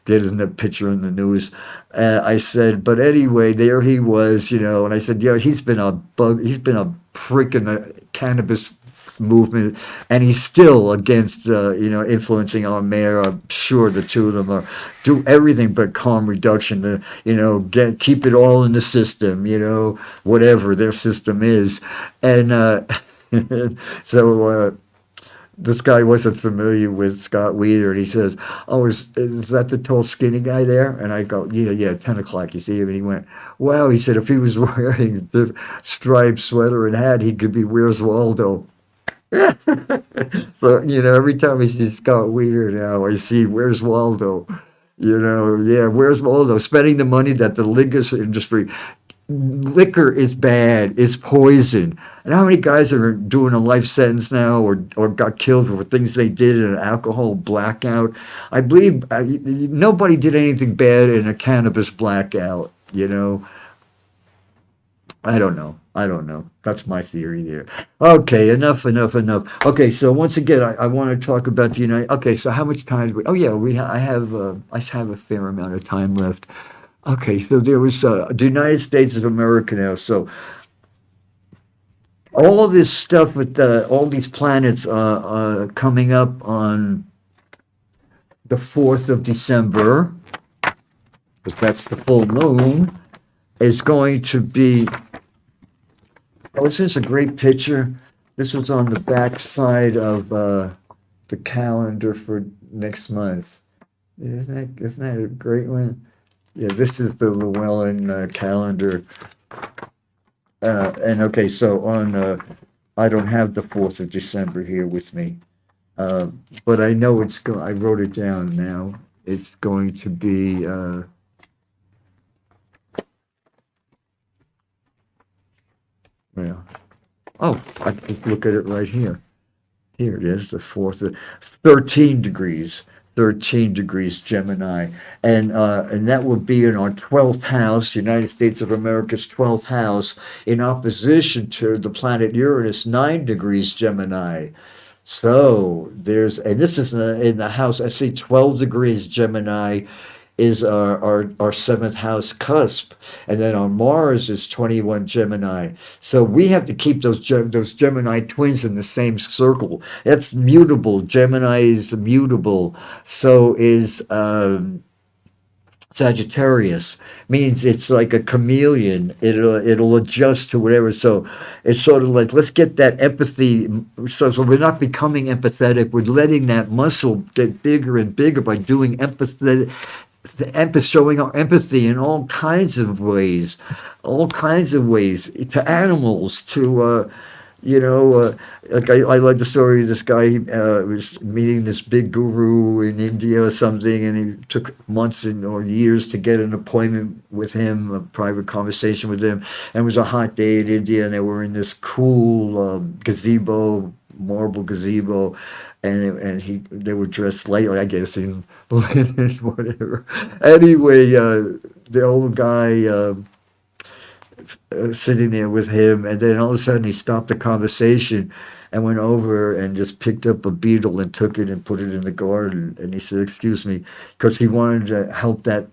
get his picture in the news." I said, but anyway, there he was, and I said, he's been a prick in the cannabis movement, and he's still against, influencing our mayor. I'm sure the two of them are do everything but calm reduction to, keep it all in the system, whatever their system is. And so this guy wasn't familiar with Scott Weeder, and he says, "Oh, is that the tall, skinny guy there?" And I go, "Yeah, yeah, 10 o'clock. You see him?" And he went, "Well," he said, "if he was wearing the striped sweater and hat, he could be Where's Waldo." So, every time I see Scott Weeder now, I see Where's Waldo. Yeah, Where's Waldo? Spending the money that the liquor industry, liquor is bad, is poison. And how many guys are doing a life sentence now, or got killed for things they did in an alcohol blackout? I believe nobody did anything bad in a cannabis blackout. I don't know. I don't know. That's my theory there. Okay, enough. Okay, so once again, I want to talk about the United. Okay, so how much time? Oh yeah, I have a fair amount of time left. Okay, so there was the United States of America now. So all this stuff with all these planets coming up on the 4th of December, because that's the full moon, is going to be. Oh, is this a great picture? This was on the back side of the calendar for next month. Isn't that a great one? Yeah, this is the Llewellyn calendar. And okay, so I don't have the 4th of December here with me, but I know it's going. I wrote it down now. It's going to be. Well, oh, I can look at it right here. Here it is, the 4th, 13 degrees. 13 degrees Gemini, and that would be in our 12th house, United States of America's 12th house, in opposition to the planet Uranus, 9 degrees Gemini. So and this is in the house. I see 12 degrees Gemini is our seventh house cusp, and then our Mars is 21 Gemini. So we have to keep those Gemini twins in the same circle. That's mutable. Gemini is mutable. So is Sagittarius. Means it's like a chameleon. It'll adjust to whatever. So it's sort of like, let's get that empathy. So we're not becoming empathetic. We're letting that muscle get bigger and bigger by doing empathy, showing our empathy in all kinds of ways, to animals, to like I like the story of this guy. He was meeting this big guru in India or something, and he took months or years to get an appointment with him, a private conversation with him. And it was a hot day in India, and they were in this cool gazebo, marble gazebo, and they were dressed lightly, I guess, in linen, whatever. Anyway, the old guy sitting there with him, and then all of a sudden he stopped the conversation and went over and just picked up a beetle and took it and put it in the garden. And he said, "Excuse me," because he wanted to help that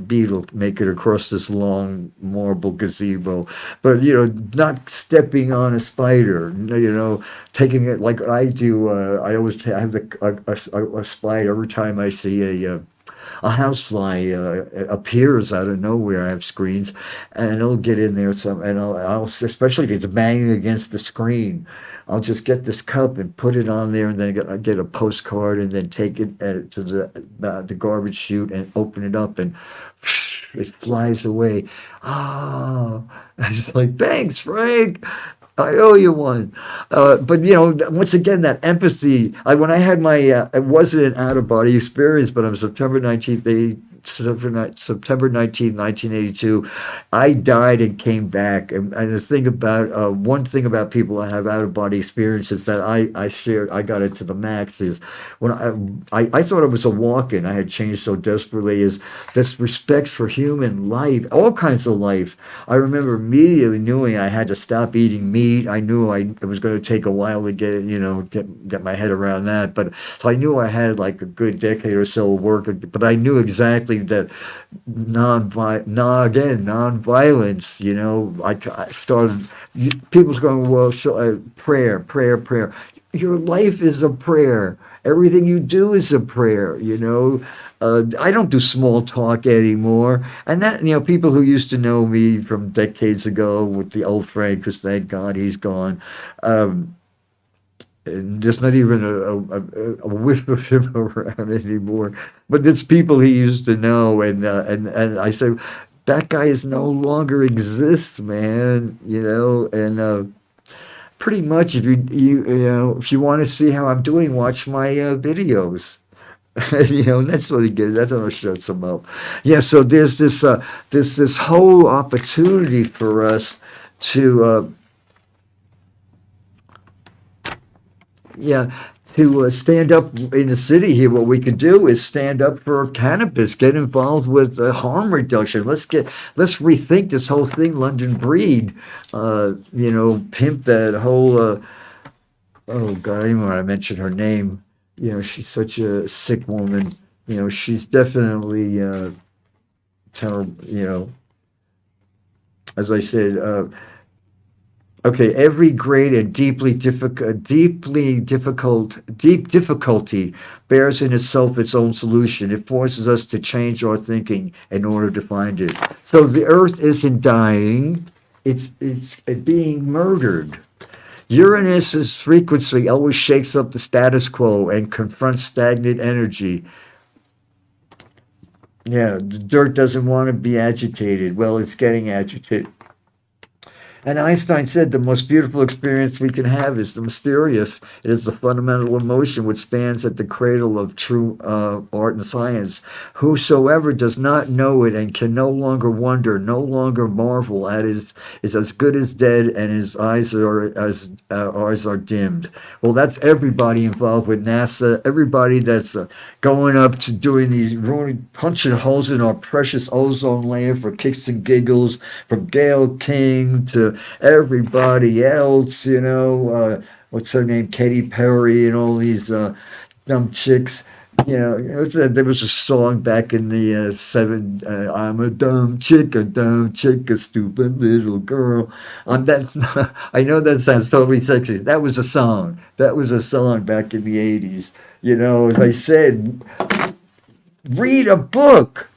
beetle make it across this long marble gazebo. But not stepping on a spider. Taking it like I do. I always have a spider every time I see a housefly appears out of nowhere. I have screens, and it'll get in there and I'll especially if it's banging against the screen, I'll just get this cup and put it on there, and then I get a postcard, and then take it to the garbage chute and open it up, and it flies away. Oh, I was like, "Thanks, Frank. I owe you one." But once again, that empathy. When I had my, it wasn't an out of body experience, but on September 19th, 1982, I died and came back. And the thing about one thing about people that have out of body experiences that I shared, I got it to the max, is when I thought it was a walk-in. I had changed so desperately. Is this respect for human life, all kinds of life. I remember immediately knowing I had to stop eating meat. I knew it was going to take a while to get my head around that. But so I knew I had like a good decade or so of work. But I knew exactly something that nonviolence. You know, I started. People's going, well, so, prayer. Your life is a prayer. Everything you do is a prayer. You know. I don't do small talk anymore. And that, you know, people who used to know me from decades ago with the old Frank, because thank God he's gone. And there's not even a whiff of him around anymore. But it's people he used to know. And I say, that guy is no longer exists, man. You know, and pretty much if you know, if you want to see how I'm doing, watch my videos. You know, that's what he gets. That's how it shuts him up. Yeah. So there's this whole opportunity for us to yeah to stand up in the city here. What we can do is stand up for cannabis, get involved with harm reduction. Let's rethink this whole thing. London Breed, you know, pimp that whole. Oh God, I didn't want to mention her name. You know, she's such a sick woman. You know, she's definitely terrible. You know, as I said, okay, every great and deep difficulty bears in itself its own solution. It forces us to change our thinking in order to find it. So the Earth isn't dying; it's being murdered. Uranus's frequency always shakes up the status quo and confronts stagnant energy. Yeah, the dirt doesn't want to be agitated. Well, it's getting agitated. And Einstein said the most beautiful experience we can have is the mysterious. It is the fundamental emotion which stands at the cradle of true art and science. Whosoever does not know it and can no longer wonder, no longer marvel at it, is as good as dead, and his eyes are dimmed. Well, that's everybody involved with NASA. Everybody that's going up to doing these, punching holes in our precious ozone layer for kicks and giggles, from Gail King to everybody else, you know, what's her name, Katy Perry, and all these dumb chicks. You know, there was a song back in the I'm a dumb chick, a stupid little girl. That's not, I know that sounds totally sexy. That was a song. That was a song back in the 80s. You know, as I said, read a book.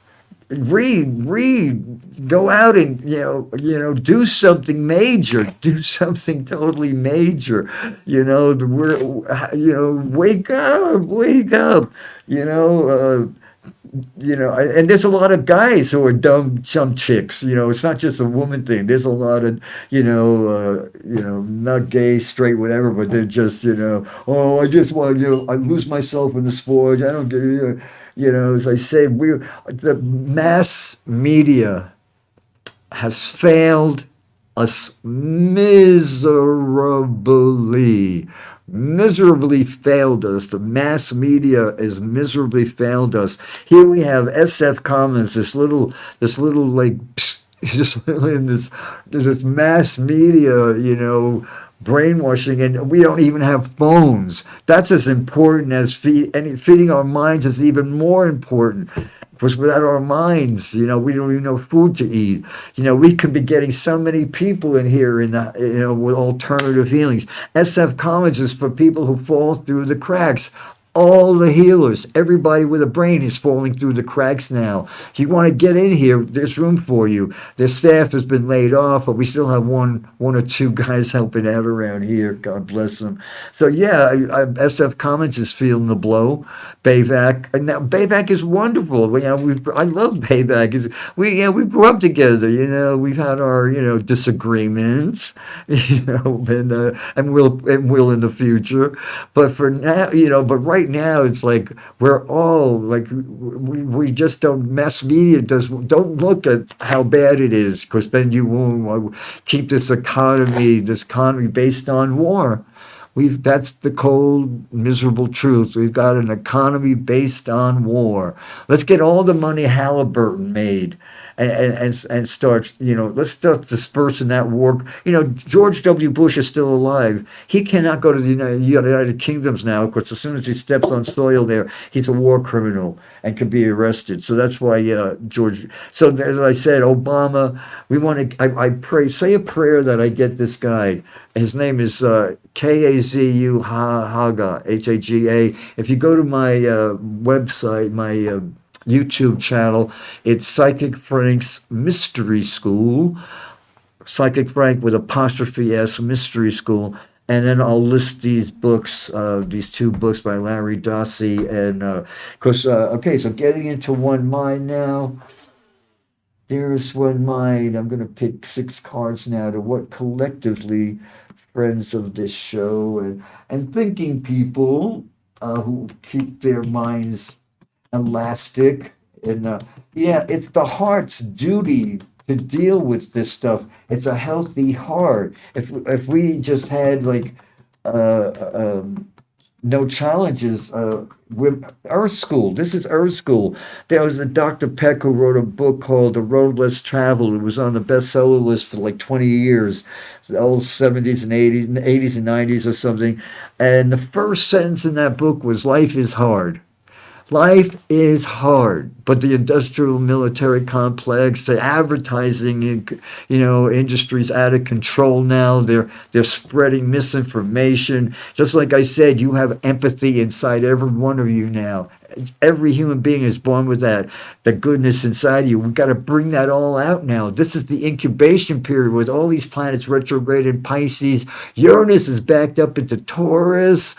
Read, go out and do something major, do something totally major. Wake up. And there's a lot of guys who are dumb chicks. It's not just a woman thing. There's a lot of not gay, straight, whatever, but they're just oh, I just want I lose myself in the sport. I don't get as I say, the mass media has failed us miserably failed us. The mass media has miserably failed us. Here we have SF Commons, this little like just in this mass media, brainwashing, and we don't even have phones. That's as important as feeding our minds is even more important. Because without our minds, we don't even know food to eat. We could be getting so many people in here with alternative healings. SF Commons is for people who fall through the cracks. All the healers, everybody with a brain is falling through the cracks now. If you want to get in here, there's room for you. Their staff has been laid off, but we still have one or two guys helping out around here. God bless them. So yeah, SF Commons is feeling the blow. Bayvac, and now Bayvac is wonderful. I love Bayvac. We grew up together. We've had our disagreements. And will in the future. But for now, but right now it's like we're all like we just don't. Mass media don't look at how bad it is, because then you won't keep this economy based on war. That's the cold, miserable truth. We've got an economy based on war. Let's get all the money Halliburton made and start, let's start dispersing that war. George W. Bush is still alive. He cannot go to the United Kingdoms now, because as soon as he steps on soil there, he's a war criminal and could be arrested. So that's why George. So as I said, Obama, we want to. I pray. Say a prayer that I get this guy. His name is Kazu Haga, Haga. If you go to my website, my YouTube channel, it's Psychic Frank's Mystery School. Psychic Frank with apostrophe S, Mystery School. And then I'll list these books, these two books by Larry Dossey. And okay, so getting into One Mind now. There's One Mind. I'm going to pick 6 cards now to what collectively friends of this show and thinking people who keep their minds elastic. And yeah, it's the heart's duty to deal with this stuff. It's a healthy heart. If we just had like uh, um, no challenges, with Earth School. This is Earth School. There was a Dr. Peck who wrote a book called The Road Less Traveled. It was on the bestseller list for like 20 years, the old 70s and 80s and 90s or something. And the first sentence in that book was, "Life is hard." Life is hard, but the industrial military complex, the advertising, industry's out of control now. They're spreading misinformation. Just like I said, you have empathy inside every one of you now. Every human being is born with that, the goodness inside you. We've got to bring that all out now. This is the incubation period with all these planets retrograde in Pisces. Uranus is backed up into Taurus.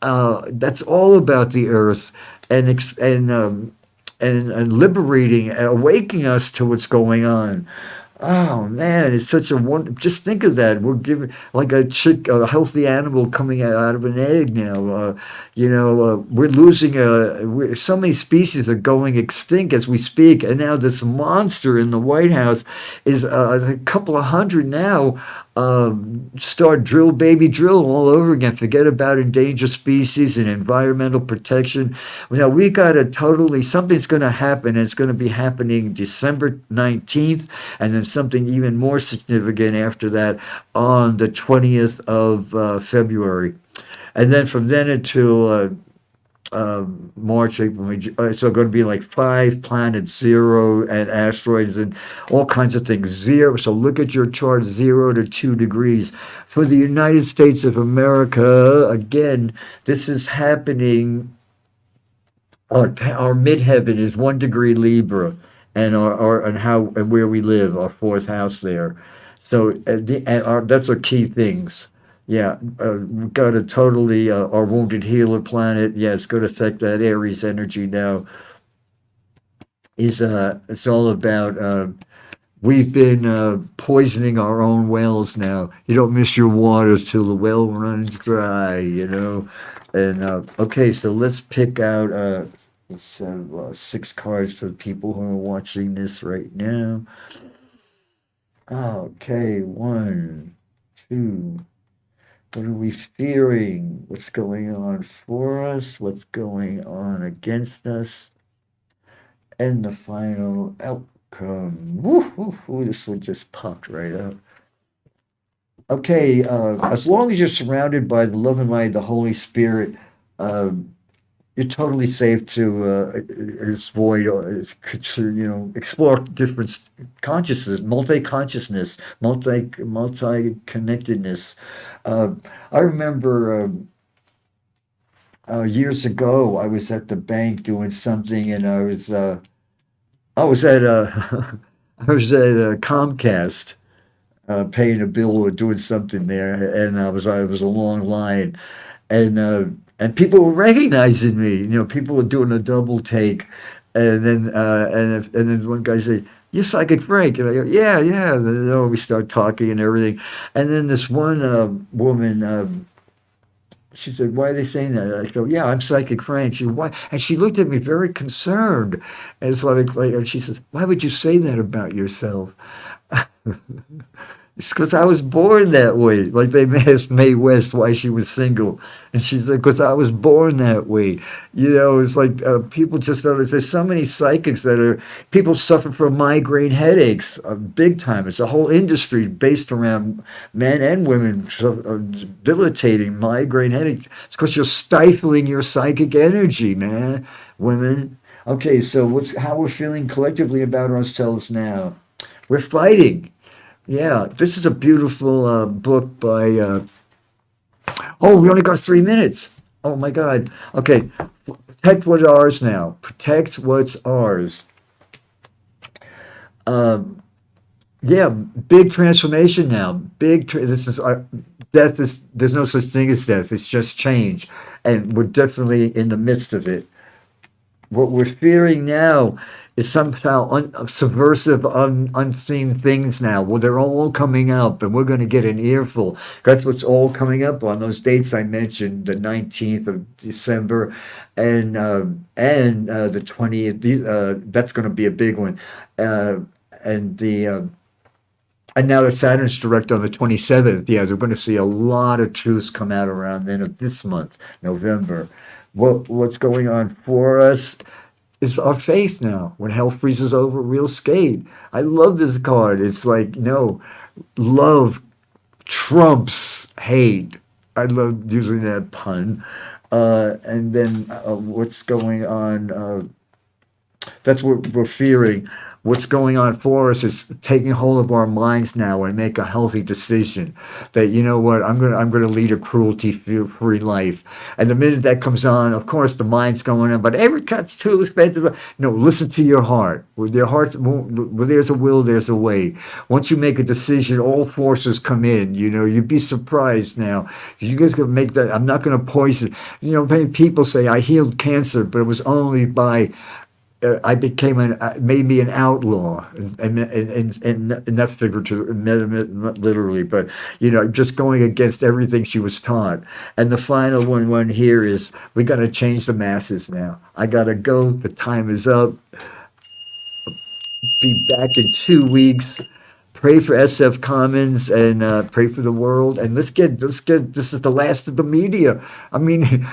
That's all about the Earth and liberating and awakening us to what's going on. Oh man, it's such a wonder. Just think of that. We're giving like a healthy animal coming out of an egg now. We're losing so many species are going extinct as we speak, and now this monster in the White House is a couple of hundred now. Start drill, baby, drill all over again. Forget about endangered species and environmental protection. We got to something's going to happen, and it's going to be happening December 19th, and then something even more significant after that on the 20th of February. And then from then until March, April, May, it's going to be like 5 planets, 0, and asteroids, and all kinds of things. 0. So look at your chart, 0 to 2 degrees. For the United States of America, again, this is happening. Our midheaven is 1 degree Libra, and and where we live, our 4th house there. So that's our key things. Yeah, we've got a totally our wounded healer planet. Yeah, it's going to affect that Aries energy now. It's all about we've been poisoning our own wells now. You don't miss your waters till the well runs dry. And okay, so let's pick out 6 cards for the people who are watching this right now. Okay, 1, 2. What are we fearing? What's going on for us? What's going on against us? And the final outcome. Woo, this one just popped right up. Okay, as long as you're surrounded by the love and light of the Holy Spirit, you're totally safe to avoid or explore different consciousness, multi-consciousness, multi-connectedness. I remember years ago I was at the bank doing something, and I was at I was at Comcast, paying a bill or doing something there, and I was a long line, and people were recognizing me. People were doing a double take, and then one guy said, "You're Psychic Frank," and I go, "Yeah, yeah." And then we start talking and everything, and then this one woman. She said, "Why are they saying that?" I go, "Yeah, I'm Psychic Frank." She said, "Why?" And she looked at me very concerned. And it's like, and she says, "Why would you say that about yourself?" It's because I was born that way. Like they asked Mae West why she was single, and she's like, "Because I was born that way." It's like people just don't. There's so many psychics that are people suffer from migraine headaches, big time. It's a whole industry based around men and women debilitating migraine headaches. It's because you're stifling your psychic energy, man. Women. Okay, so what's how we're feeling collectively about ourselves now? We're fighting. Yeah, this is a beautiful book by. Oh, we only got 3 minutes. Oh my God. Okay, protect what's ours now. Protect what's ours. Yeah, big transformation now. This is death. Is there's no such thing as death. It's just change, and we're definitely in the midst of it. What we're fearing now is somehow subversive, unseen things now. Well, they're all coming up, and we're going to get an earful. That's what's all coming up on those dates I mentioned, the 19th of December and the 20th. That's going to be a big one. And the and now that Saturn's direct on the 27th, yeah, we're going to see a lot of truths come out around then of this month, November. What's going on for us is our faith now. When hell freezes over, real skate. I love this card. It's like, no, love trumps hate. I love using that pun. And then what's going on? That's what we're fearing. What's going on for us is taking hold of our minds now and make a healthy decision that, you know what, I'm gonna lead a cruelty-free life. And the minute that comes on, of course, the mind's going on, but every cut's too expensive. No, listen to your heart. With your heart, where there's a will, there's a way. Once you make a decision, all forces come in. You'd be surprised now. You guys can make that. I'm not gonna poison. Many people say I healed cancer, but it was only by I became made me an outlaw, and not figuratively, not literally, but just going against everything she was taught. And the final one here is we got to change the masses now. I got to go. The time is up. Be back in 2 weeks. Pray for SF Commons and pray for the world. And let's get. This is the last of the media. I mean,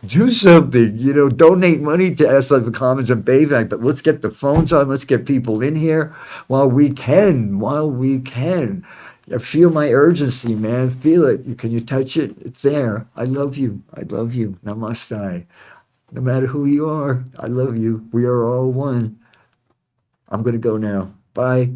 do something. Donate money to SF Commons and Bayback. But let's get the phones on. Let's get people in here while we can. While we can. I feel my urgency, man. Feel it. Can you touch it? It's there. I love you. I love you. Namaste. No matter who you are, I love you. We are all one. I'm gonna go now. Bye.